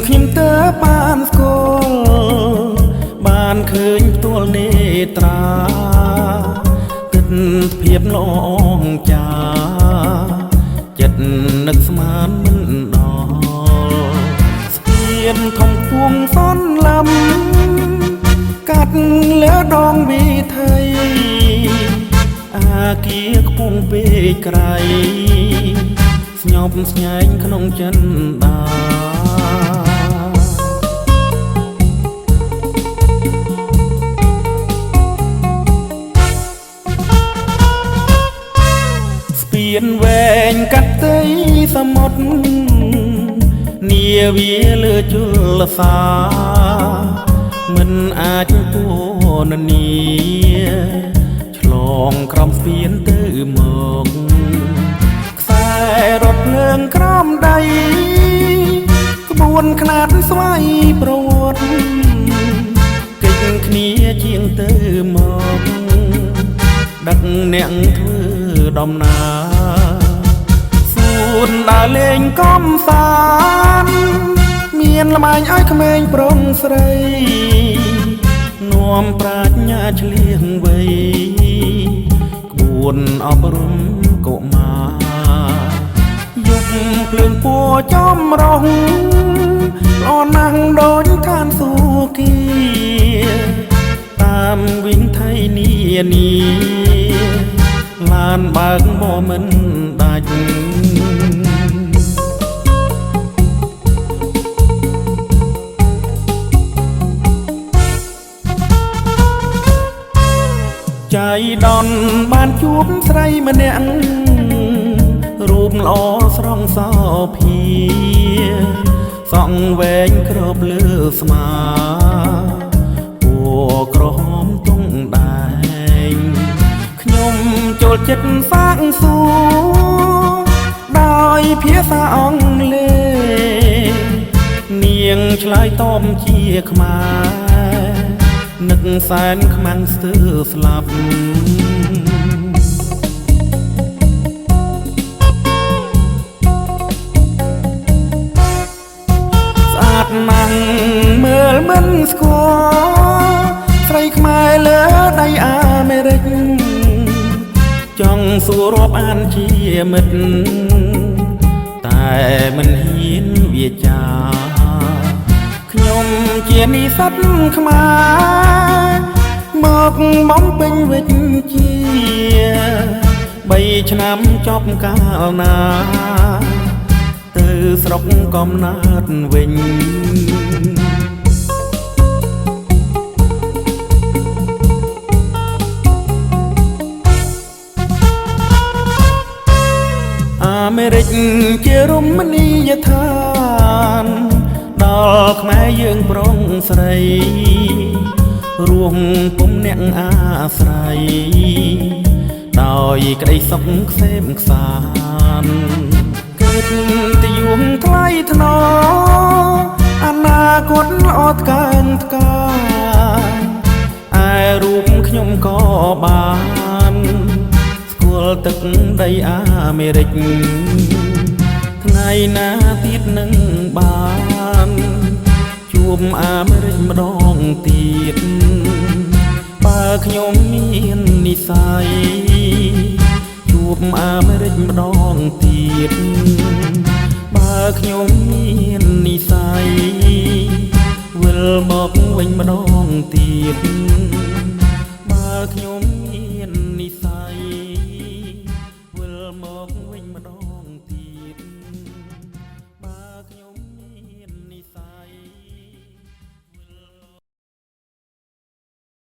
ខ្ញុំតើបានស្គាល់បានឃើញផ្ទាល់នេត្រាគិតភាពល្អអងចាចិត្តនឹកស្មានមិនដល់ស្ពានធំពួងសនលំកាត់លើដងវិថីអាគារខ្ពង់ពេកក្រៃស្ញប់ស្ញែងក្នុងចិន្តាស្ពានវែងកាត់ទីសមុទ្រនាវាលើជលសាមិនអាចពួននីឆ្លងក្រំស្ពានទៅមកខ្សែរថភ្លើងក្រោមដីក្បួនខ្នាតស្វ័យប្រវត្តិកិច្ចគ្នាជាងទៅមកដឹកអ្នកធ្វើដំណើរសួនដើរលេងកំសាន្តមានល្បែងឲ្យក្មេងប្រុងស្រីនាំប្រាជ្ញាឆ្លៀងវៃក្បួនអប់រំកុមារយកភ្លើងពណ៌ចំរងល្អណាស់ដូចឋានសួគ៌តាមវិញថៃនានាឡានបើកមកមិនដាច់ចៃដន្យបានជួបស្រីម្នាក់រូបល្អស្រងសោភាសង់វែងគ្របលើស្មាពណ៌ក្រហមទង់ដែងខ្ញុំចូលចិត្តសាកសួរដោយភាសាអង់គ្លេសនាងឆ្លើយតបជាខ្មែរនឹកសែនខ្មាំងស្ទើរស្លាប់ស្អាតណាស់មើលមិនស្គាល់ស្រីខ្មែរលើដៃអាមេរិកចង់សួររាប់អានជាមិត្តតែមិនហ៊ានវាចាខ្ញុំជានិស្សិតខ្មែរមកបំពេញវិជ្ជា3ឆ្នាំចប់កាលណាទៅស្រុកកំណើតវិញអាមេរិកជារមណីយដ្ឋានដល់ខ្មែរយើងប្រុងស្រីរួមពុំអ្នកអាស្រ័យដោយក្តីសុខខ្សែមខ្សានគិតទៅយងថ្លៃថ្នូរអនាគតល្អថ្កើងថ្កាឯរូបខ្ញុំក៏បានស្គាល់ទឹកដីអាមេរិកថ្ងៃណាទៀតនឹងបានជួបអាមេរិកម្ដងទៀតបើខ្ញុំមាននិស្ស័យជួបអាមេរិកម្ដងទៀតបើខ្ញុំមាននិស្ស័យវិលមកវិញម្ដងទៀត